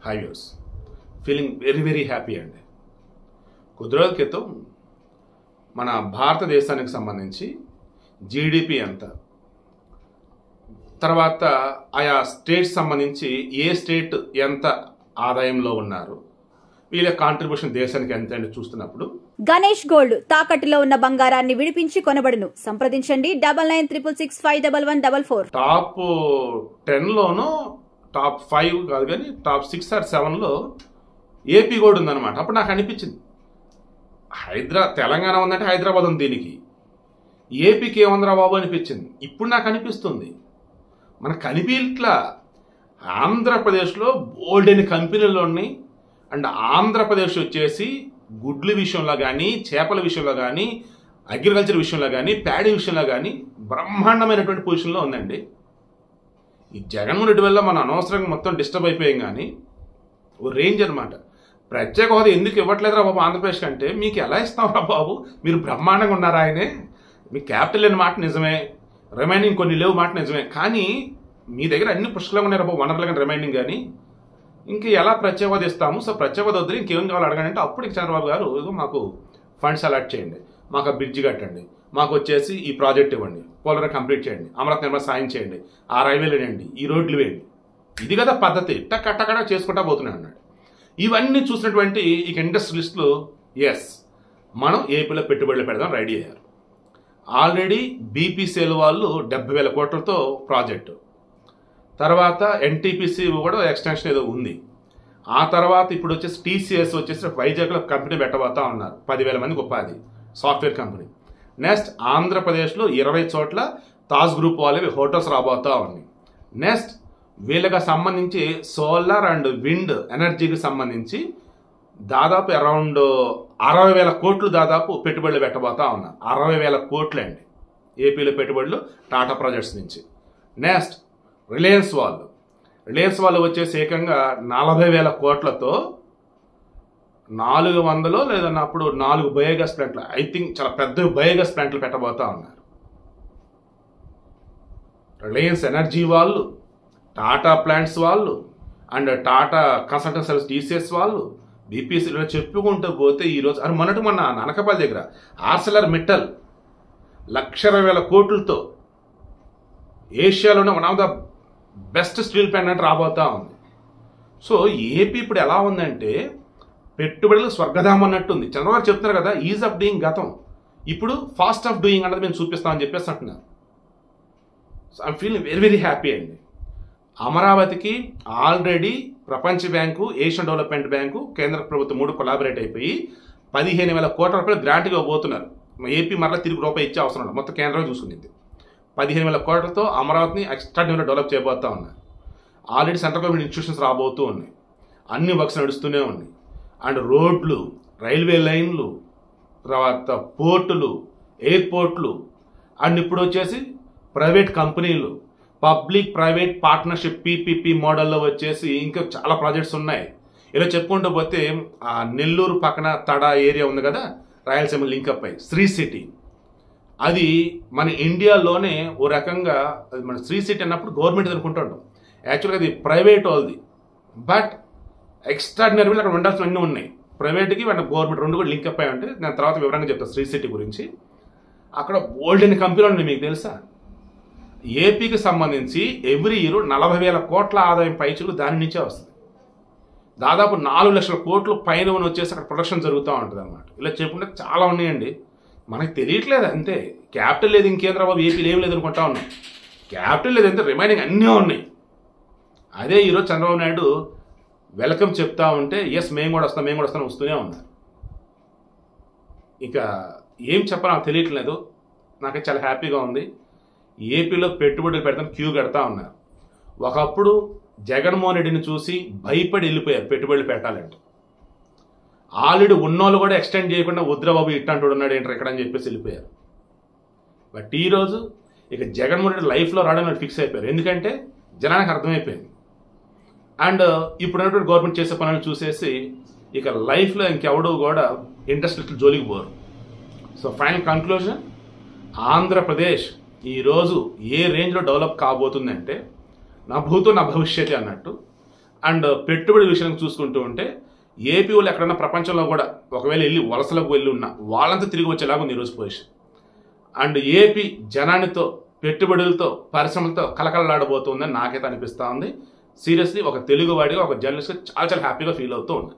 High views, feeling very very happy అండి. కొద్ది రోజుల క్రితం మన భారతదేశానికి సంబంధించి జీడిపి ఎంత, తర్వాత ఆయా స్టేట్స్ సంబంధించి ఏ స్టేట్ ఎంత ఆదాయంలో ఉన్నారు, వీళ్ళ కాంట్రిబ్యూషన్ దేశానికి ఎంత అని చూస్తున్నప్పుడు గణేష్ గోల్డ్ తాకట్టులో ఉన్న బంగారాన్ని విడిపించి కొనబడును. సంప్రదించండి 9966651144. టాప్ 10లోనో టాప్ 5 కాదు కానీ టాప్ 6 or 7లో ఏపీ కూడా ఉందన్నమాట. అప్పుడు నాకు అనిపించింది తెలంగాణ ఉందంటే హైదరాబాద్ ఉంది, దీనికి ఏపీకి ఏముందిరా బాబు అనిపించింది. ఇప్పుడు నాకు అనిపిస్తుంది మనకు కనిపించట్లా. ఆంధ్రప్రదేశ్లో బోల్డెని కంపెనీలు ఉన్నాయి. అండ్ ఆంధ్రప్రదేశ్ వచ్చేసి గుడ్ల విషయంలో కానీ, చేపల విషయంలో కానీ, అగ్రికల్చర్ విషయంలో కానీ, ప్యాడీ విషయంలో కానీ బ్రహ్మాండమైనటువంటి పొజిషన్లో ఉందండి. ఈ జగన్మోహన్ రెడ్డి వల్ల మనం అనవసరంగా మొత్తం డిస్టర్బ్ అయిపోయాం. కానీ ఓ రేంజ్ అనమాట. ప్రత్యేక హోదా ఎందుకు ఇవ్వట్లేదురా బాబు ఆంధ్రప్రదేశ్ కంటే, మీకు ఎలా ఇస్తాంరా బాబు, మీరు బ్రహ్మాండంగా ఉన్నారా, ఆయనే మీ క్యాపిటల్ లేని మాట నిజమే, రిమైనింగ్ కొన్ని లేవు మాట నిజమే, కానీ మీ దగ్గర అన్ని పుష్కలంగా ఉన్నాయి బాబు, వనరులు కానీ రిమైనింగ్ కానీ, ఇంక ఎలా ప్రత్యేక హోదా ఇస్తాము, సో ప్రత్యేక హోదా వద్దు ఇంకేం కావాలి అడగండి అంటే అప్పుడు చంద్రబాబు గారు మాకు ఫండ్స్ అలాట్ చేయండి, మాకు ఆ బ్రిడ్జ్ కట్టండి, మాకు వచ్చేసి ఈ ప్రాజెక్ట్ ఇవ్వండి, పోలవరం కంప్లీట్ చేయండి, అమరావతి నిర్మాణ సాయం చేయండి, ఆ రైల్వేలు వేయండి, ఈ రోడ్లు వేయండి, ఇది కదా పద్ధతి, టక్కటక్కడ చేసుకుంటా పోతున్నాయి అన్నాడు. ఇవన్నీ చూసినటువంటి ఇక ఇండస్ట్రియలిస్టులు ఎస్ మనం ఏపీలో పెట్టుబడులు పెడదాం రెడీ అయ్యారు. ఆల్రెడీ బీపీసీఎల్ వాళ్ళు 70,000 కోట్లతో ప్రాజెక్టు, తర్వాత ఎన్టీపీసీ కూడా ఎక్స్టెన్షన్ ఏదో ఉంది, ఆ తర్వాత ఇప్పుడు వచ్చేసి టీసీఎస్ వచ్చేసి వైజాగ్లో కంపెనీ పెట్టబోతా ఉన్నారు, 10,000 మందికి ఉపాధి, సాఫ్ట్వేర్ కంపెనీ. నెక్స్ట్ ఆంధ్రప్రదేశ్లో 20 చోట్ల తాజ్ గ్రూప్ వాళ్ళవి హోటల్స్ రాబోతా ఉన్నాయి. నెక్స్ట్ వీళ్ళకి సంబంధించి సోలార్ అండ్ విండ్ ఎనర్జీకి సంబంధించి దాదాపు అరౌండ్ 60,000 కోట్లు దాదాపు పెట్టుబడులు పెట్టబోతా ఉన్నారు. 60,000 కోట్లు అండి ఏపీలో పెట్టుబడులు టాటా ప్రాజెక్ట్స్ నుంచి. నెక్స్ట్ రిలయన్స్ వాళ్ళు వచ్చేసి ఏకంగా 40,000 కోట్లతో 400 లేదన్నప్పుడు 4 బయోగ్యాస్ ప్లాంట్లు, ఐ థింక్ చాలా పెద్ద బయోగ్యాస్ ప్లాంట్లు పెట్టబోతా ఉన్నారు. రిలయన్స్ ఎనర్జీ వాళ్ళు, టాటా ప్లాంట్స్ వాళ్ళు, and Tata consultant service TCS వాళ్ళు, బీపీసీలో చెప్పుకుంటూ పోతే ఈరోజు అది మొన్న అనకాపల్లి దగ్గర ఆర్సెలర్ మిట్టల్ 1,20,000 కోట్లతో ఏషియాలోనే one of the best steel plant రాబోతా ఉంది. సో ఏపీ ఇప్పుడు ఎలా ఉందంటే పెట్టుబడులు స్వర్గధామం అన్నట్టుంది. చంద్రబాబు చెప్తున్నారు కదా, ఈజ్ ఆఫ్ డూయింగ్ గతం, ఇప్పుడు ఫాస్ట్ ఆఫ్ డూయింగ్ అన్నది మేము చూపిస్తామని చెప్పేసి అంటున్నారు. So I'm feeling very very happy అండి. అమరావతికి ఆల్రెడీ ప్రపంచ బ్యాంకు, ఏషియన్ డెవలప్మెంట్ బ్యాంకు, కేంద్ర ప్రభుత్వం 3 కొలాబరేట్ అయిపోయి 15,000 కోట్ల రూపాయలు గ్రాంట్గా పోతున్నారు. ఏపీ మరలా తిరిగి రూపాయి ఇచ్చే అవసరం లేదు, మొత్తం కేంద్రం చూసుకునేది. 15,000 కోట్లతో అమరావతిని ఎక్స్ట్రాడినరీగా డెవలప్ చేయబోతా ఉన్నారు. ఆల్రెడీ సెంట్రల్ గవర్నమెంట్ ఇన్స్టిట్యూషన్స్ రాబోతూ ఉన్నాయి, అన్ని వర్క్స్ నడుస్తూనే ఉన్నాయి. అండ్ రోడ్లు, రైల్వే లైన్లు, తర్వాత పోర్టులు, ఎయిర్పోర్ట్లు, అండ్ ఇప్పుడు వచ్చేసి ప్రైవేట్ కంపెనీలు, పబ్లిక్ ప్రైవేట్ పార్ట్నర్షిప్ పీపీపీ మోడల్లో వచ్చేసి ఇంకా చాలా ప్రాజెక్ట్స్ ఉన్నాయి. ఇలా చెప్పుకుంటూ పోతే ఆ నెల్లూరు పక్కన తడ ఏరియా ఉంది కదా, రాయలసీమ లింకప్ అయ్యి శ్రీ సిటీ, అది మన ఇండియాలోనే ఓ రకంగా మన శ్రీ సిటీ అన్నప్పుడు గవర్నమెంట్ అనుకుంటాడు, యాక్చువల్గా అది ప్రైవేట్ వాళ్ళది. బట్ ఎక్స్ట్రాడినరీ అక్కడ ఉండాల్సినవన్నీ ఉన్నాయి, ప్రైవేట్కి అండ్ గవర్నమెంట్ రెండు కూడా లింకప్ అయ్యి ఉంటాయి. నేను తర్వాత వివరంగా చెప్తాను శ్రీ సిటీ గురించి. అక్కడ బోల్డెన్ కంపెనీలు ఉన్నాయి, మీకు తెలుసా. ఏపీకి సంబంధించి ఎవ్రీ ఇయర్ 40,000 కోట్ల ఆదాయం పైచులు దాని నుంచే వస్తుంది. దాదాపు 4 లక్షల కోట్లు పైన వచ్చేసి అక్కడ ప్రొడక్షన్ జరుగుతూ ఉంటుంది అనమాట. ఇలా చెప్పుకుంటే చాలా ఉన్నాయండి, మనకు తెలియట్లేదు అంతే. క్యాపిటల్ లేదు, ఇంకేంద్ర బాబు ఏపీలో ఏం లేదు అనుకుంటా ఉన్నాం. క్యాపిటల్ లేదంటే రిమైనింగ్ అన్నీ ఉన్నాయి. అదే ఈరోజు చంద్రబాబు నాయుడు వెల్కమ్ చెప్తా ఉంటే ఎస్ మేము కూడా వస్తాం వస్తూనే ఉన్నారు. ఇక ఏం చెప్పాలో నాకు తెలియట్లేదు, నాకైతే చాలా హ్యాపీగా ఉంది. ఏపీలో పెట్టుబడులు పెడతాం క్యూ కడతా ఉన్నారు. ఒకప్పుడు జగన్మోహన్ రెడ్డిని చూసి భయపడి వెళ్ళిపోయారు పెట్టుబడులు పెట్టాలంటే. ఆల్రెడీ ఉన్నోళ్ళు కూడా ఎక్స్టెండ్ చేయకుండా వద్దురాబాబు ఇట్టంటూ ఉన్నాడు ఏంటర్ ఇక్కడ అని చెప్పేసి వెళ్ళిపోయారు. బట్ ఈరోజు ఇక జగన్మోహన్ రెడ్డి లైఫ్లో రావడానికి ఫిక్స్ అయిపోయారు, ఎందుకంటే జనానికి అర్థమైపోయింది. అండ్ ఇప్పుడు ఉన్నటువంటి గవర్నమెంట్ చేసే పనులను చూసేసి ఇక లైఫ్లో ఇంకెవడూ కూడా ఇండస్ట్రియల్ జోలికి పోరు. సో ఫైనల్ కన్క్లూజన్, ఆంధ్రప్రదేశ్ ఈరోజు ఏ రేంజ్లో డెవలప్ కాబోతుందంటే నా భూతో నా భవిష్యత్తు అన్నట్టు అండ్ పెట్టుబడి విషయానికి చూసుకుంటూ ఉంటే ఏపీ వాళ్ళు ఎక్కడన్నా ప్రపంచంలో కూడా ఒకవేళ వెళ్ళి వలసలకు వెళ్ళి ఉన్నా వాళ్ళంతా తిరిగి వచ్చేలాగా ఉంది ఈరోజు పొజిషన్. అండ్ ఏపీ జనానితో పెట్టుబడులతో పరిశ్రమలతో కలకలలాడబోతుందని నాకైతే అనిపిస్తూ ఉంది. సీరియస్లీ ఒక తెలుగువాడిగా ఒక జర్నలిస్ట్గా చాలా చాలా హ్యాపీగా ఫీల్ అవుతూ ఉంది.